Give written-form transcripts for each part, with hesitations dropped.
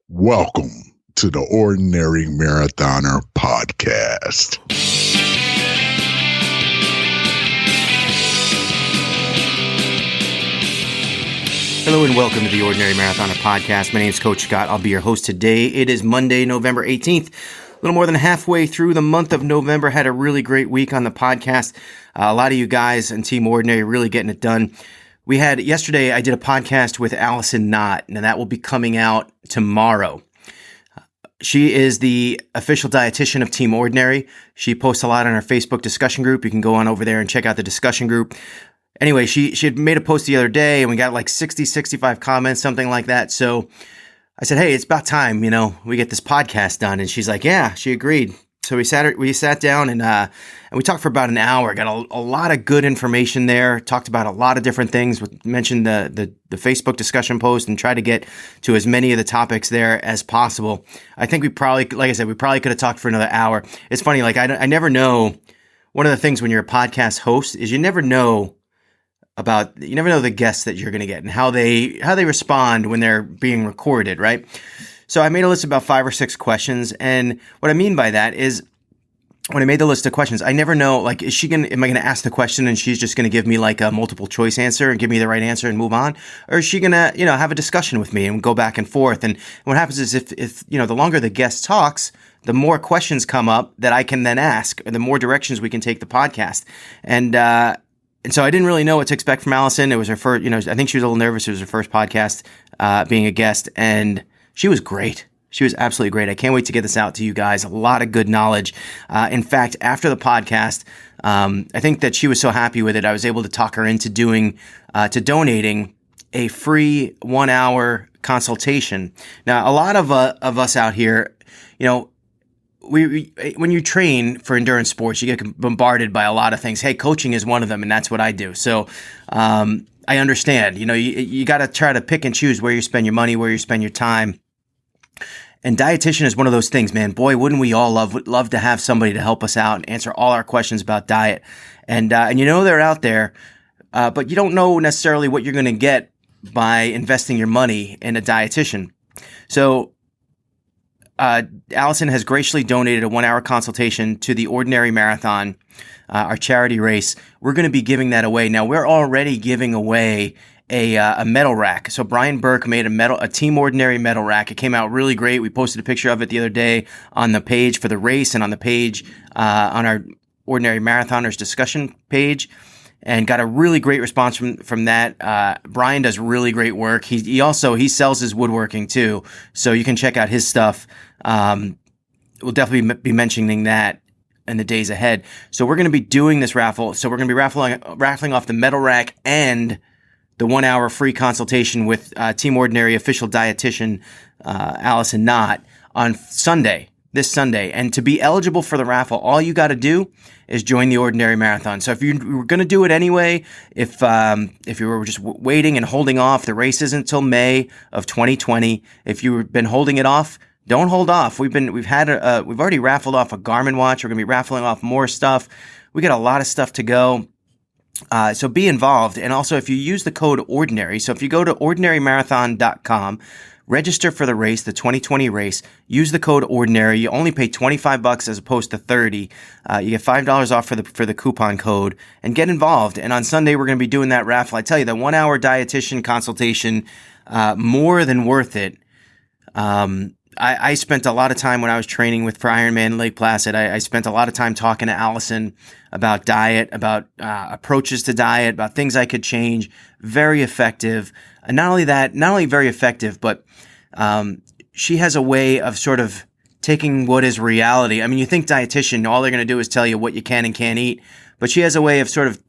Welcome to the Ordinary Marathoner podcast. Hello and welcome to the Ordinary Marathoner podcast. My name is Coach Scott. I'll be your host today. It is Monday, November 18th. A little more than halfway through the month of November. Had a really great week on the podcast. A lot of you guys and Team Ordinary really getting it done. Yesterday, I did a podcast with Allison Knott, and that will be coming out tomorrow. She is the official dietitian of Team Ordinary. She posts a lot on her Facebook discussion group. You can go on over there and check out the discussion group. Anyway, she had made a post the other day, and we got like 60, 65 comments, something like that. So I said, hey, it's about time, we get this podcast done. And she's like, yeah, she agreed. So we sat down and we talked for about an hour. Got a lot of good information there. Talked about a lot of different things. We mentioned the Facebook discussion post and tried to get to as many of the topics there as possible. I think we probably could have talked for another hour. It's funny, like I never know. One of the things when you're a podcast host is you never know the guests that you're going to get and how they respond when they're being recorded, right? So I made a list of about 5 or 6 questions, and what I mean by that is when I made the list of questions, I never know, like, am I going to ask the question and she's just going to give me like a multiple choice answer and give me the right answer and move on? Or is she going to, have a discussion with me and go back and forth? And what happens is if the longer the guest talks, the more questions come up that I can then ask, and the more directions we can take the podcast. And so I didn't really know what to expect from Allison. It was her first, I think she was a little nervous. It was her first podcast being a guest, and she was great. She was absolutely great. I can't wait to get this out to you guys. A lot of good knowledge. In fact, after the podcast, I think that she was so happy with it, I was able to talk her into donating a free 1-hour consultation. Now, a lot of us out here, when you train for endurance sports, you get bombarded by a lot of things. Hey, coaching is one of them, and that's what I do. So I understand. You got to try to pick and choose where you spend your money, where you spend your time. And dietitian is one of those things, man. Boy, wouldn't we all love to have somebody to help us out and answer all our questions about diet. And they're out there, but you don't know necessarily what you're going to get by investing your money in a dietitian. So Allison has graciously donated a 1-hour consultation to the Rdinary Marathon, our charity race. We're going to be giving that away. Now, we're already giving away a medal rack. So Brian Burke made a Team Ordinary medal rack. It came out really great. We posted a picture of it the other day on the page for the race and on the page on our Ordinary Marathoners discussion page, and got a really great response from that. Brian does really great work. He sells his woodworking too, so you can check out his stuff. We'll definitely be mentioning that in the days ahead. So we're going to be doing this raffle. So we're going to be raffling off the medal rack and the 1-hour free consultation with Team Ordinary official dietitian Allison Knott on this Sunday. And to be eligible for the raffle, all you got to do is join the Ordinary Marathon. So if you were going to do it anyway, if you were just waiting and holding off, the race isn't until May of 2020. If you've been holding it off, don't hold off. We've already raffled off a Garmin watch. We're going to be raffling off more stuff. We got a lot of stuff to go. So be involved. And also, if you use the code ORDINARY, so if you go to ordinarymarathon.com, register for the race, the 2020 race, use the code ORDINARY. You only pay $25 as opposed to $30. You get $5 off for the coupon code, and get involved. And on Sunday, we're going to be doing that raffle. I tell you, the 1-hour dietitian consultation, more than worth it. I spent a lot of time when I was training for Ironman Lake Placid. I spent a lot of time talking to Allison about diet, about approaches to diet, about things I could change. Very effective. And not only very effective, but she has a way of sort of taking what is reality. I mean, you think dietitian, all they're going to do is tell you what you can and can't eat. But she has a way of sort of,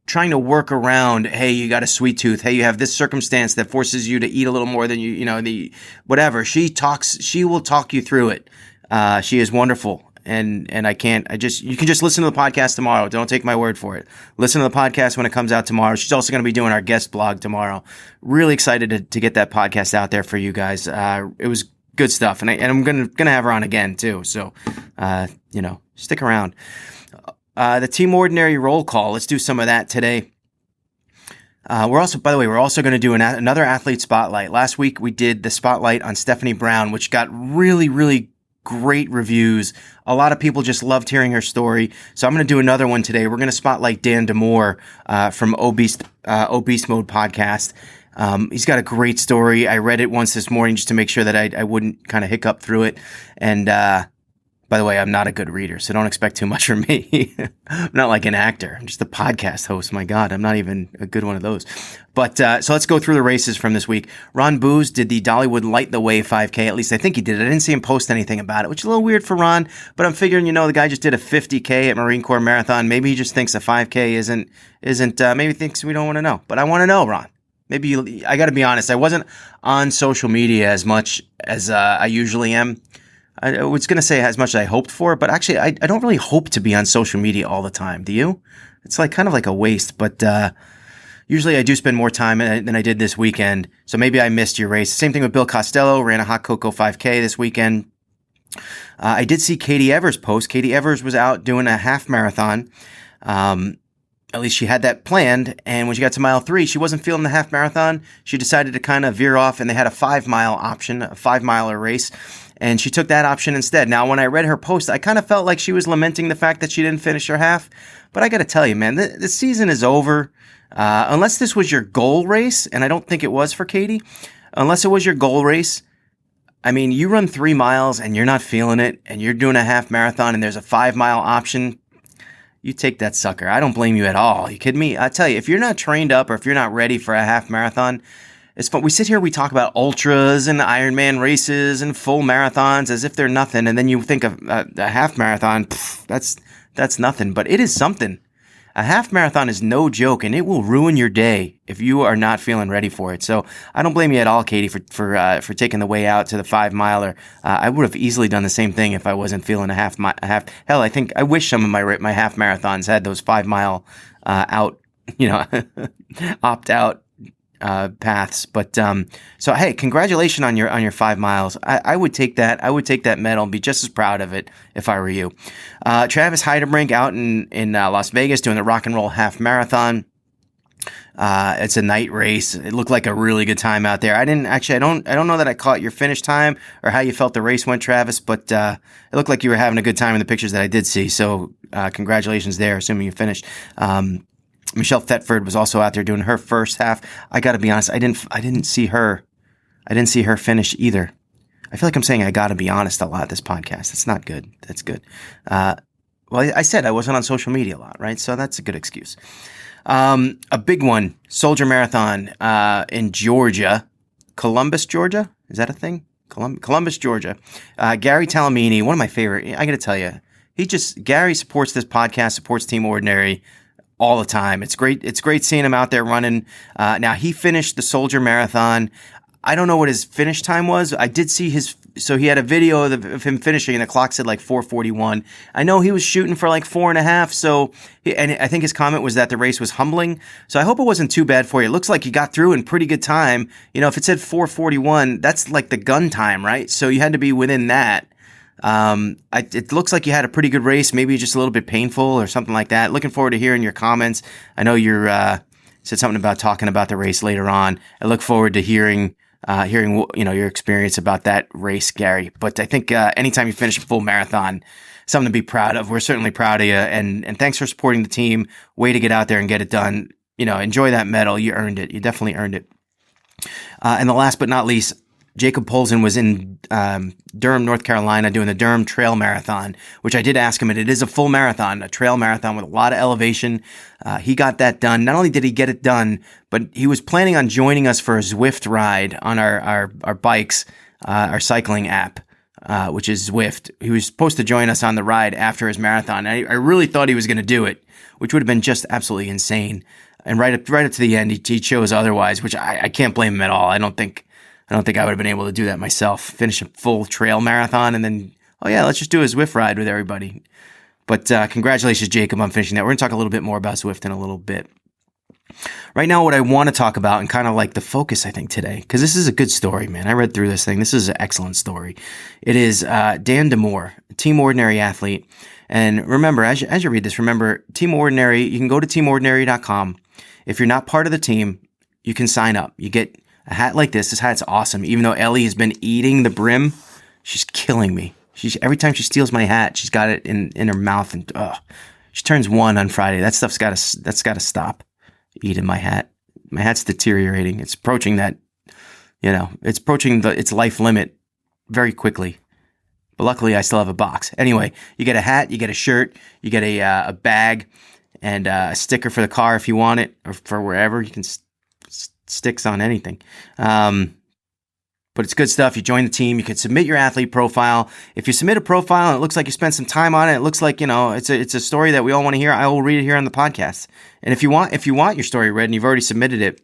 trying to work around, hey, you got a sweet tooth. Hey, you have this circumstance that forces you to eat a little more than whatever. She will talk you through it. She is wonderful. And you can just listen to the podcast tomorrow. Don't take my word for it. Listen to the podcast when it comes out tomorrow. She's also going to be doing our guest blog tomorrow. Really excited to get that podcast out there for you guys. It was good stuff. And I'm going to have her on again too. So, stick around. The Team Ordinary roll call. Let's do some of that today. By the way, we're also going to do another athlete spotlight. Last week we did the spotlight on Stephanie Brown, which got really, really great reviews. A lot of people just loved hearing her story. So I'm going to do another one today. We're going to spotlight Dan Demore from Obese Mode podcast. He's got a great story. I read it once this morning just to make sure that I wouldn't kind of hiccup through it. And by the way, I'm not a good reader, so don't expect too much from me. I'm not like an actor. I'm just a podcast host. My God, I'm not even a good one of those. But so let's go through the races from this week. Ron Booz did the Dollywood Light the Way 5K. At least I think he did it. I didn't see him post anything about it, which is a little weird for Ron. But I'm figuring, the guy just did a 50K at Marine Corps Marathon. Maybe he just thinks a 5K isn't. Maybe he thinks we don't want to know. But I want to know, Ron. Maybe I got to be honest. I wasn't on social media as much as I usually am. I was going to say as much as I hoped for, but actually I don't really hope to be on social media all the time. Do you? It's kind of like a waste, but usually I do spend more time than I did this weekend. So maybe I missed your race. Same thing with Bill Costello, ran a Hot Cocoa 5K this weekend. I did see Katie Evers post. Katie Evers was out doing a half marathon. At least she had that planned. And when she got to mile 3, she wasn't feeling the half marathon. She decided to kind of veer off, and they had a 5-mile option, a 5-miler race. And she took that option instead. Now, when I read her post, I kind of felt like she was lamenting the fact that she didn't finish her half. But I got to tell you, man, the season is over. Unless this was your goal race, and I don't think it was for Katie. Unless it was your goal race, I mean, you run 3 miles and you're not feeling it, and you're doing a half marathon and there's a 5-mile option, you take that sucker. I don't blame you at all. You kidding me? I tell you, if you're not trained up or if you're not ready for a half marathon, it's fun. We sit here, we talk about ultras and Ironman races and full marathons as if they're nothing. And then you think of a half marathon, that's nothing, but it is something. A half marathon is no joke, and it will ruin your day if you are not feeling ready for it. So I don't blame you at all, Katie, for taking the way out to the 5-miler. I would have easily done the same thing if I wasn't feeling a half. Hell, I wish some of my half marathons had those 5-mile out, opt out paths. But so hey, congratulations on your 5 miles. I would take that. I would take that medal and be just as proud of it if I were you. Travis Heidebrink out in Las Vegas doing the Rock and Roll Half Marathon. It's a night race. It looked like a really good time out there. I don't know that I caught your finish time or how you felt the race went, Travis, but it looked like you were having a good time in the pictures that I did see. So congratulations there, assuming you finished. Michelle Thetford was also out there doing her first half. I got to be honest, I didn't see her finish either. I feel like I'm saying I got to be honest a lot this podcast. That's not good. That's good. Well, I said I wasn't on social media a lot, right? So that's a good excuse. A big one, Soldier Marathon in Georgia. Columbus, Georgia? Is that a thing? Columbus, Georgia. Gary Talamini, one of my favorite. I got to tell you, Gary supports this podcast, supports Team Ordinary all the time. It's great. It's great seeing him out there running. Now he finished the Soldier Marathon. I don't know what his finish time was. I did see so he had a video of him finishing and the clock said like 4:41. I know he was shooting for like 4.5. So, and I think his comment was that the race was humbling. So I hope it wasn't too bad for you. It looks like he got through in pretty good time. If it said 4:41, that's like the gun time, right? So you had to be within that. It looks like you had a pretty good race, maybe just a little bit painful or something like that. Looking forward to hearing your comments. I know you're said something about talking about the race later on. I look forward to hearing your experience about that race, Gary. But I think anytime you finish a full marathon, something to be proud of. We're certainly proud of you, and thanks for supporting the team. Way to get out there and get it done. Enjoy that medal. You earned it. You definitely earned it. And the last but not least, Jacob Polzin was in Durham, North Carolina, doing the Durham Trail Marathon, which I did ask him, and it is a full marathon, a trail marathon with a lot of elevation. He got that done. Not only did he get it done, but he was planning on joining us for a Zwift ride on our bikes, our cycling app, which is Zwift. He was supposed to join us on the ride after his marathon. I really thought he was going to do it, which would have been just absolutely insane. And right up to the end, he chose otherwise, which I can't blame him at all. I don't think I would have been able to do that myself, finish a full trail marathon, and then, let's just do a Zwift ride with everybody. But congratulations, Jacob, on finishing that. We're going to talk a little bit more about Zwift in a little bit. Right now, what I want to talk about, and kind of like the focus, I think, today, because this is a good story, man. I read through this thing. This is an excellent story. It is Dan Demore, a Team Ordinary athlete. And remember, as you read this, remember, Team Ordinary, you can go to teamordinary.com. If you're not part of the team, you can sign up. You get a hat like this. This hat's awesome. Even though Ellie has been eating the brim, she's killing me. Every time she steals my hat, she's got it in her mouth, and she turns 1 on Friday. That's got to stop. Eating my hat. My hat's deteriorating. It's approaching that, it's approaching its life limit very quickly. But luckily, I still have a box. Anyway, you get a hat, you get a shirt, you get a bag, and a sticker for the car if you want it, or for wherever. You can sticks on anything. But it's good stuff. You join the team. You can submit your athlete profile. If you submit a profile and it looks like you spent some time on it, it looks like, it's a story that we all want to hear, I will read it here on the podcast. And if you want your story read and you've already submitted it,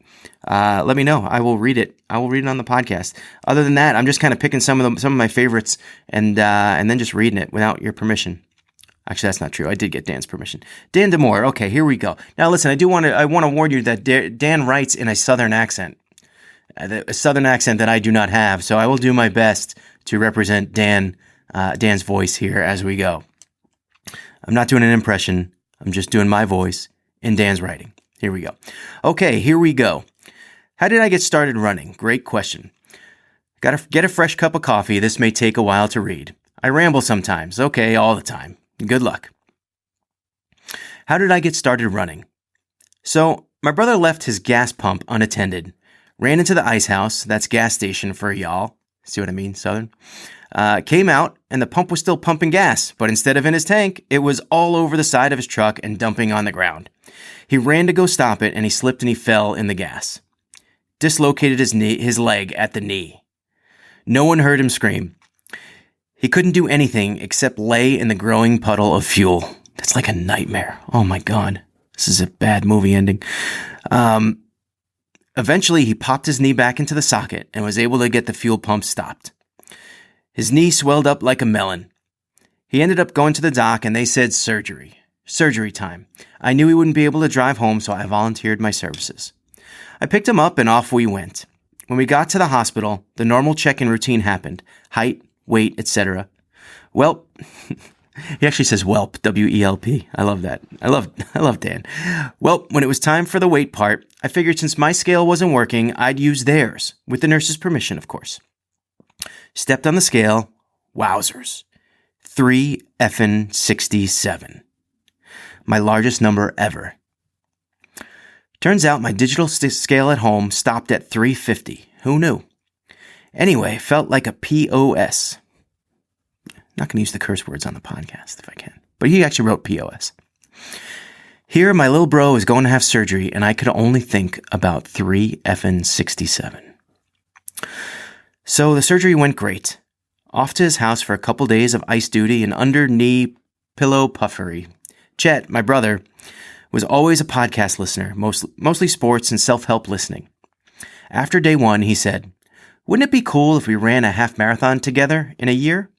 let me know. I will read it. I will read it on the podcast. Other than that, I'm just kind of picking some of my favorites and then just reading it without your permission. Actually, that's not true. I did get Dan's permission. Dan Demore. Okay, here we go. Now, listen, I want to warn you that Dan writes in a Southern accent. A Southern accent that I do not have, so I will do my best to represent Dan's voice here as we go. I'm not doing an impression. I'm just doing my voice in Dan's writing. Here we go. Okay, here we go. How did I get started running? Great question. Gotta get a fresh cup of coffee. This may take a while to read. I ramble sometimes. Okay, all the time. Good luck. How did I get started running? So, my brother left his gas pump unattended. Ran into the ice house, that's gas station for y'all. See what I mean, Southern? Came out, and the pump was still pumping gas, but instead of in his tank, it was all over the side of his truck and dumping on the ground. He ran to go stop it, and he slipped and he fell in the gas. Dislocated his leg at the knee. No one heard him scream. He couldn't do anything except lay in the growing puddle of fuel. That's like a nightmare. Oh my God. This is a bad movie ending. Eventually, he popped his knee back into the socket and was able to get the fuel pump stopped. His knee swelled up like a melon. He ended up going to the doc and they said surgery. Surgery time. I knew he wouldn't be able to drive home, so I volunteered my services. I picked him up and off we went. When we got to the hospital, the normal check-in routine happened. Height, weight, etc. Well, he actually says whelp, W-E-L-P. I love that. I love Dan. Well, when it was time for the weight part, I figured since my scale wasn't working, I'd use theirs, with the nurse's permission, of course. Stepped on the scale. Wowzers. 367. My largest number ever. Turns out my digital scale at home stopped at 350. Who knew? Anyway, felt like a POS. Not going to use the curse words on the podcast if I can. But he actually wrote POS. Here, my little bro is going to have surgery, and I could only think about 367. So the surgery went great. Off to his house for a couple days of ice duty and under-knee pillow puffery. Chet, my brother, was always a podcast listener, mostly sports and self-help listening. After day 1, he said, "Wouldn't it be cool if we ran a half marathon together in a year?"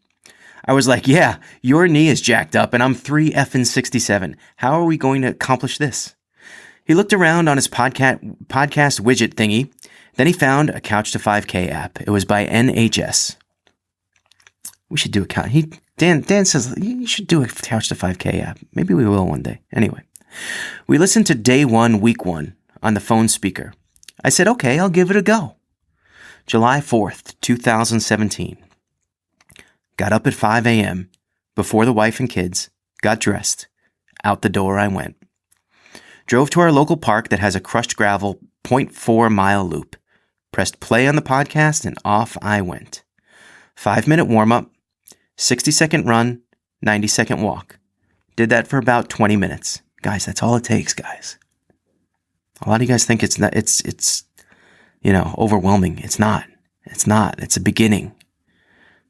I was like, yeah, your knee is jacked up and I'm 367. How are we going to accomplish this? He looked around on his podcast widget thingy. Then he found a Couch to 5K app. It was by NHS. We should do a couch. Dan says you should do a Couch to 5K app. Maybe we will one day. Anyway, we listened to day 1, week 1 on the phone speaker. I said, okay, I'll give it a go. July 4th, 2017. Got up at 5 a.m. before the wife and kids, got dressed. Out the door I went. Drove to our local park that has a crushed gravel 0.4-mile loop. Pressed play on the podcast and off I went. 5-minute warm-up, 60-second run, 90-second walk. Did that for about 20 minutes. Guys, that's all it takes, guys. A lot of you guys think it's overwhelming. It's not. It's not. It's a beginning.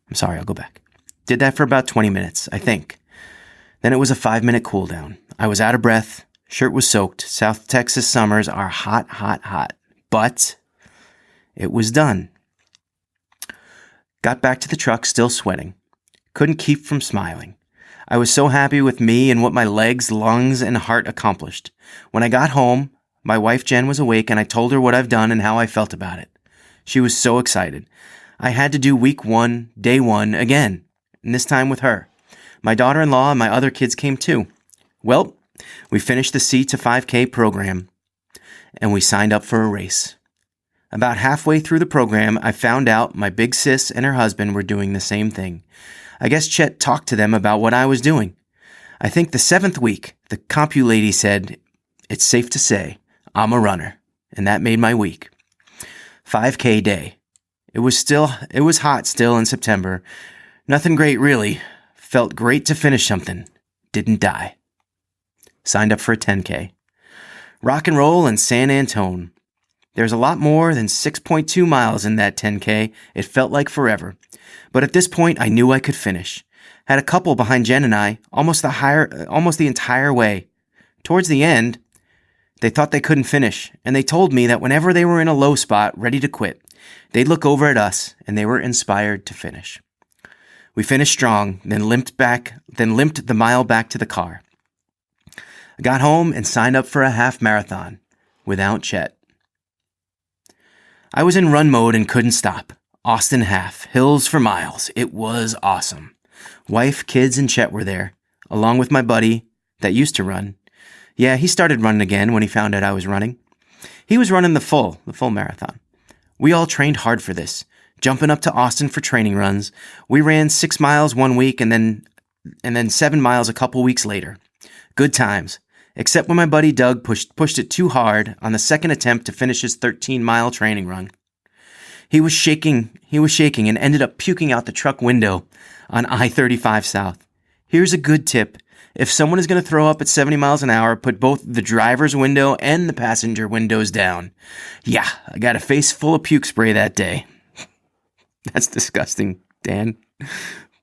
I'm sorry, I'll go back. Did that for about 20 minutes, I think. Then it was a 5-minute cool down. I was out of breath. Shirt was soaked. South Texas summers are hot, hot, hot. But it was done. Got back to the truck still sweating. Couldn't keep from smiling. I was so happy with me and what my legs, lungs, and heart accomplished. When I got home, my wife Jen was awake and I told her what I've done and how I felt about it. She was so excited. I had to do week 1, day 1 again, and this time with her. My daughter-in-law and my other kids came too. Well, we finished the C to 5K program. and we signed up for a race. About halfway through the program, I found out my big sis and her husband were doing the same thing. I guess Chet talked to them about what I was doing. I think the 7th week, the compu lady said, "It's safe to say, I'm a runner," and that made my week. 5K day. It was hot still in September. Nothing great, really. Felt great to finish something. Didn't die. Signed up for a 10K. Rock and roll in San Antone. There's a lot more than 6.2 miles in that 10K. It felt like forever. But at this point, I knew I could finish. Had a couple behind Jen and I, almost the entire way. Towards the end, they thought they couldn't finish, and they told me that whenever they were in a low spot, ready to quit, they'd look over at us, and they were inspired to finish. We finished strong, then limped the mile back to the car. I got home and signed up for a half marathon without Chet. I was in run mode and couldn't stop. Austin half, hills for miles. It was awesome. Wife, kids, and Chet were there, along with my buddy that used to run. Yeah, he started running again when he found out I was running. He was running the full marathon. We all trained hard for this, jumping up to Austin for training runs. We ran 6 miles one week and then 7 miles a couple weeks later. Good times, except when my buddy Doug pushed it too hard on the second attempt to finish his 13-mile training run. He was shaking and ended up puking out the truck window on I-35 South. Here's a good tip. If someone is going to throw up at 70 miles an hour, put both the driver's window and the passenger windows down. Yeah, I got a face full of puke spray that day. That's disgusting, Dan.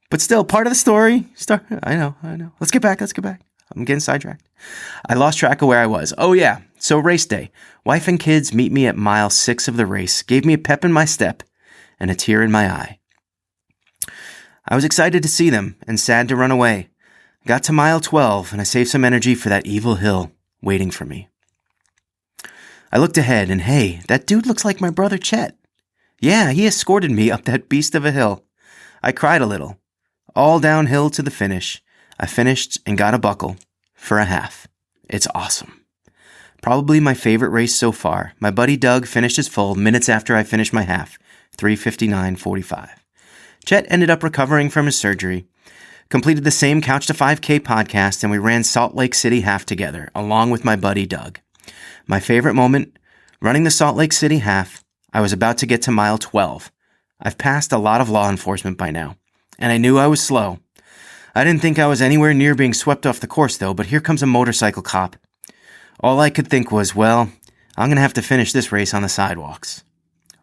But still, part of the story. I know. Let's get back. I'm getting sidetracked. I lost track of where I was. Oh yeah, so race day. Wife and kids meet me at mile 6 of the race, gave me a pep in my step and a tear in my eye. I was excited to see them and sad to run away. Got to mile 12 and I saved some energy for that evil hill waiting for me. I looked ahead and hey, that dude looks like my brother Chet. Yeah, he escorted me up that beast of a hill. I cried a little. All downhill to the finish. I finished and got a buckle for a half. It's awesome. Probably my favorite race so far. My buddy Doug finished his full minutes after I finished my half, 3:59:45. Chet ended up recovering from his surgery, completed the same Couch to 5K podcast, and we ran Salt Lake City half together, along with my buddy Doug. My favorite moment, running the Salt Lake City half, I was about to get to mile 12. I've passed a lot of law enforcement by now, and I knew I was slow. I didn't think I was anywhere near being swept off the course, though, but here comes a motorcycle cop. All I could think was, well, I'm going to have to finish this race on the sidewalks.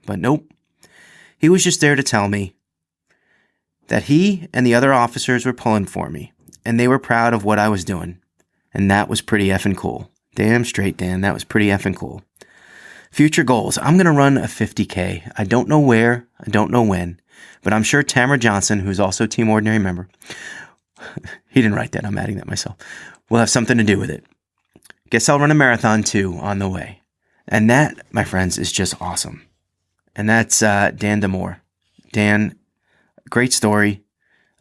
But nope. He was just there to tell me that he and the other officers were pulling for me, and they were proud of what I was doing. And that was pretty effing cool. Damn straight, Dan, that was pretty effing cool. Future goals. I'm going to run a 50K. I don't know where, I don't know when, but I'm sure Tamara Johnson, who's also a Team Ordinary member, he didn't write that, I'm adding that myself, will have something to do with it. Guess I'll run a marathon too on the way. And that, my friends, is just awesome. And that's Dan Demore. Dan, great story.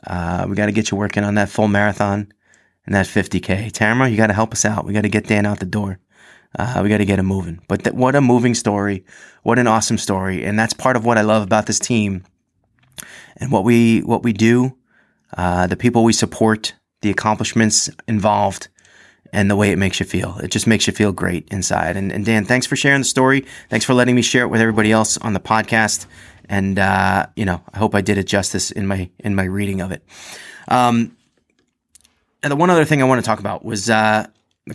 We got to get you working on that full marathon and that 50K. Tamara, you got to help us out. We got to get Dan out the door. We got to get him moving. But what a moving story. What an awesome story. And that's part of what I love about this team and what we do, the people we support, the accomplishments involved, and the way it makes you feel. It just makes you feel great inside. And Dan, thanks for sharing the story. Thanks for letting me share it with everybody else on the podcast. And, I hope I did it justice in my reading of it. And the one other thing I want to talk about was,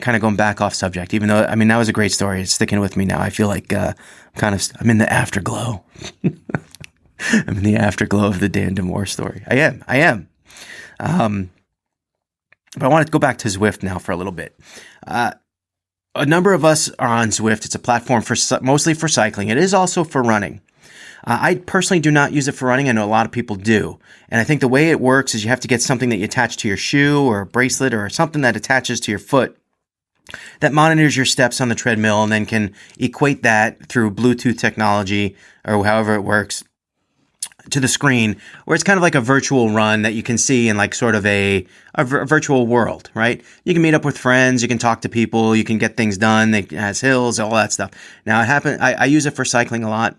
kind of going back off subject, even though, that was a great story. It's sticking with me now. I feel like, I'm in the afterglow. I'm in the afterglow of the Dan Demore story. I am. But I want to go back to Zwift now for a little bit. A number of us are on Zwift. It's a platform mostly for cycling. It is also for running. I personally do not use it for running. I know a lot of people do. And I think the way it works is you have to get something that you attach to your shoe or a bracelet or something that attaches to your foot that monitors your steps on the treadmill and then can equate that through Bluetooth technology or however it works to the screen, where it's kind of like a virtual run that you can see in like sort of a virtual world, right? You can meet up with friends, you can talk to people, you can get things done. It has hills, all that stuff. Now I use it for cycling a lot.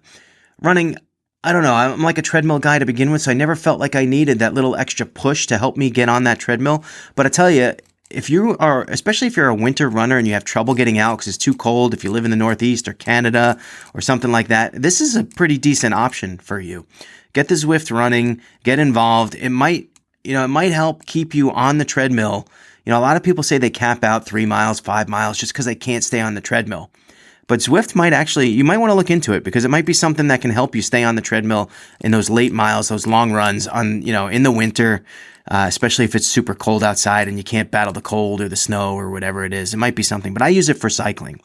Running, I don't know, I'm like a treadmill guy to begin with, so I never felt like I needed that little extra push to help me get on that treadmill. But I tell you, especially if you're a winter runner and you have trouble getting out because it's too cold, if you live in the Northeast or Canada or something like that, this is a pretty decent option for you. Get the Zwift running, get involved. It might help keep you on the treadmill. A lot of people say they cap out 3 miles, 5 miles just because they can't stay on the treadmill. But Zwift you might want to look into it because it might be something that can help you stay on the treadmill in those late miles, those long runs in the winter, especially if it's super cold outside and you can't battle the cold or the snow or whatever it is. It might be something, but I use it for cycling.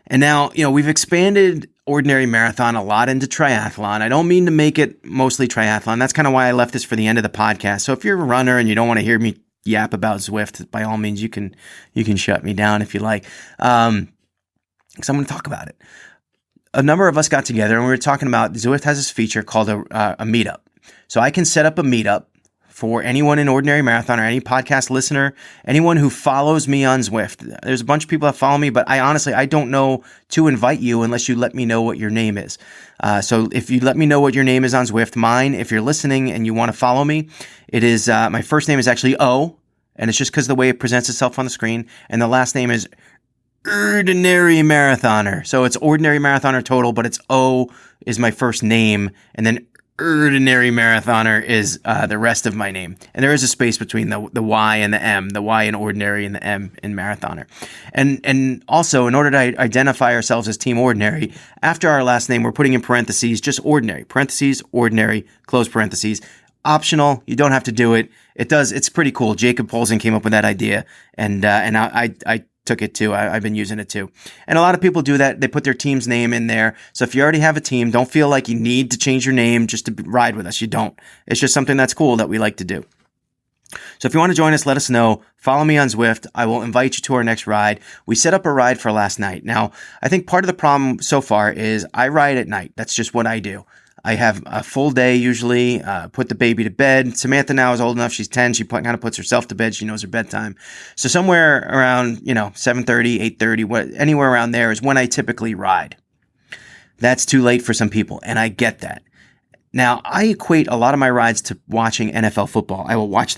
And now, we've expanded Ordinary Marathon a lot into triathlon. I don't mean to make it mostly triathlon. That's kind of why I left this for the end of the podcast. So if you're a runner and you don't want to hear me yap about Zwift, by all means, you can shut me down if you like. Because I'm going to talk about it. A number of us got together and we were talking about Zwift has this feature called a meetup. So I can set up a meetup for anyone in Ordinary Marathon or any podcast listener, anyone who follows me on Zwift. There's a bunch of people that follow me, but I don't know to invite you unless you let me know what your name is. So if you let me know what your name is on Zwift, mine, if you're listening and you want to follow me, it is, my first name is actually O, and it's just because of the way it presents itself on the screen, and the last name is Rdinary Marathoner. So it's Ordinary Marathoner total, but it's O is my first name, and then Rdinary Marathoner is the rest of my name. And there is a space between the Y and the M, the Y in Ordinary and the M in Marathoner. And also, in order to identify ourselves as Team Ordinary, after our last name, we're putting in parentheses, just Ordinary. Parentheses, Ordinary, close parentheses. Optional. You don't have to do it. It's pretty cool. Jacob Polson came up with that idea, and I took it too. I've been using it too. And a lot of people do that. They put their team's name in there. So if you already have a team, don't feel like you need to change your name just to ride with us. You don't. It's just something that's cool that we like to do. So if you want to join us, let us know. Follow me on Zwift. I will invite you to our next ride. We set up a ride for last night. Now, I think part of the problem so far is I ride at night. That's just what I do. I have a full day usually, put the baby to bed. Samantha now is old enough. She's 10. She kind of puts herself to bed. She knows her bedtime. So somewhere around, 7:30, 8:30, anywhere around there is when I typically ride. That's too late for some people, and I get that. Now, I equate a lot of my rides to watching NFL football. I will watch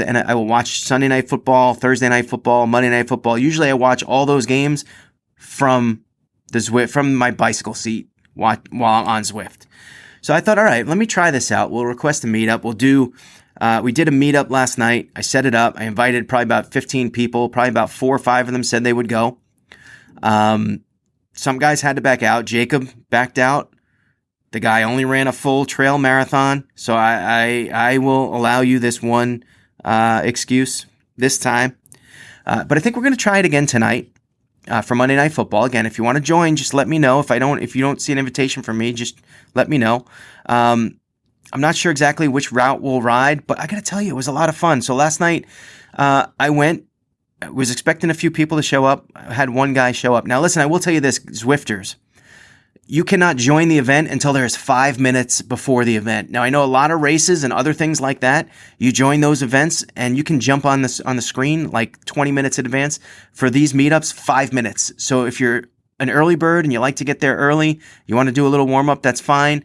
Sunday night football, Thursday night football, Monday night football. Usually I watch all those games from my bicycle seat while on Zwift. So I thought, all right, let me try this out. We'll request a meetup. We did a meetup last night. I set it up. I invited probably about 15 people. Probably about 4 or 5 of them said they would go. Some guys had to back out. Jacob backed out. The guy only ran a full trail marathon. So I will allow you this one excuse this time. But I think we're going to try it again tonight. For Monday Night Football. Again, if you want to join, just let me know. If you don't see an invitation from me, just let me know. I'm not sure exactly which route we'll ride, but I got to tell you, it was a lot of fun. So last night, I was expecting a few people to show up. I had one guy show up. Now listen, I will tell you this, Zwifters. You cannot join the event until there's 5 minutes before the event. Now, I know a lot of races and other things like that. You join those events and you can jump on the screen like 20 minutes in advance. For these meetups, 5 minutes. So if you're an early bird and you like to get there early, you want to do a little warm up, that's fine.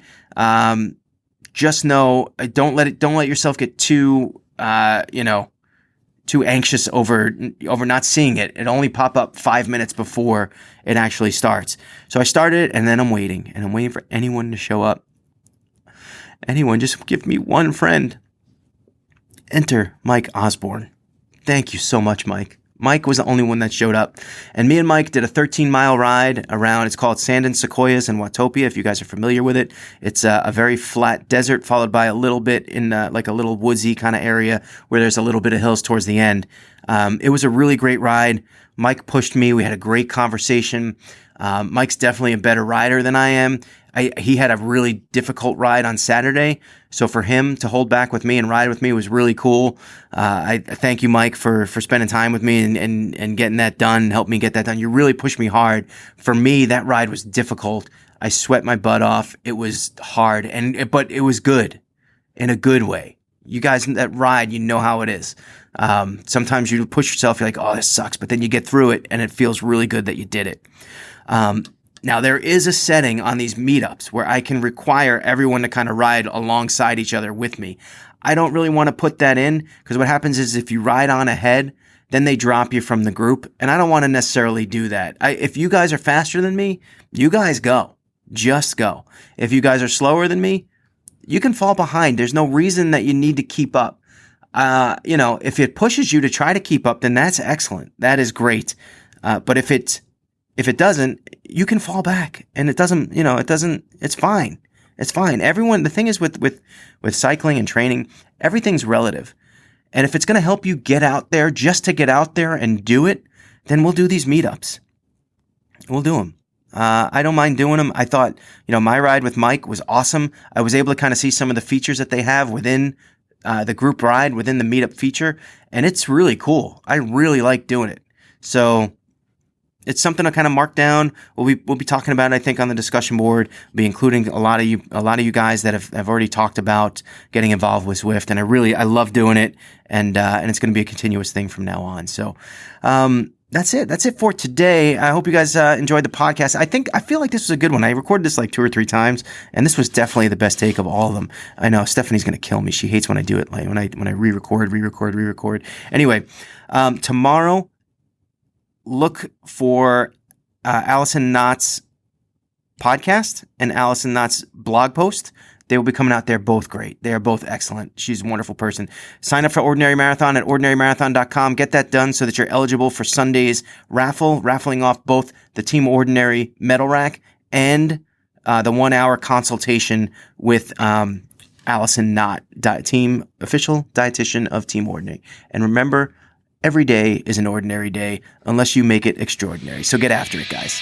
Just know, don't let yourself get too anxious over not seeing it. It only pop up 5 minutes before it actually starts. So I started and then I'm waiting for anyone to show up. Anyone, just give me one friend. Enter Mike Osborne. Thank you so much, Mike. Mike was the only one that showed up. And me and Mike did a 13-mile ride around. It's called Sand and Sequoias in Watopia, if you guys are familiar with it. It's a very flat desert followed by a little bit in like a little woodsy kind of area where there's a little bit of hills towards the end. It was a really great ride. Mike pushed me. We had a great conversation. Mike's definitely a better rider than I am. He had a really difficult ride on Saturday, so for him to hold back with me and ride with me was really cool. I thank you, Mike, for spending time with me and getting that done, helped me get that done. You really pushed me hard. For me, that ride was difficult. I sweat my butt off. It was hard, but it was good. in a good way. You guys that ride, you know how it is. Sometimes you push yourself, you're like, oh, this sucks. But then you get through it and it feels really good that you did it. Now, there is a setting on these meetups where I can require everyone to kind of ride alongside each other with me. I don't really want to put that in because what happens is if you ride on ahead, then they drop you from the group. And I don't want to necessarily do that. If you guys are faster than me, you guys go. Just go. If you guys are slower than me, you can fall behind. There's no reason that you need to keep up. If it pushes you to try to keep up, then that's excellent. That is great. But if it doesn't, you can fall back, and it doesn't. It's fine. It's fine. Everyone. The thing is with cycling and training, everything's relative. And if it's going to help you get out there just to get out there and do it, then we'll do these meetups. We'll do them. I don't mind doing them. I thought, my ride with Mike was awesome. I was able to kind of see some of the features that they have within the group ride, within the meetup feature, and it's really cool. I really like doing it. So it's something to kind of mark down. We'll be talking about it, I think, on the discussion board. We'll be including a lot of you guys that have already talked about getting involved with Zwift, and I love doing it, and it's going to be a continuous thing from now on. So, that's it. That's it for today. I hope you guys enjoyed the podcast. I feel like this was a good one. I recorded this like 2 or 3 times, and this was definitely the best take of all of them. I know Stephanie's going to kill me. She hates when I do it, like when I re-record. Anyway, tomorrow, look for Allison Knott's podcast and Allison Knott's blog post. They will be coming out. They're both great. They are both excellent. She's a wonderful person. Sign up for Ordinary Marathon at ordinarymarathon.com. Get that done so that you're eligible for Sunday's raffling off both the Team Ordinary medal rack and the 1-hour consultation with Allison Knott, official dietitian of Team Ordinary. And remember, every day is an ordinary day unless you make it extraordinary. So get after it, guys.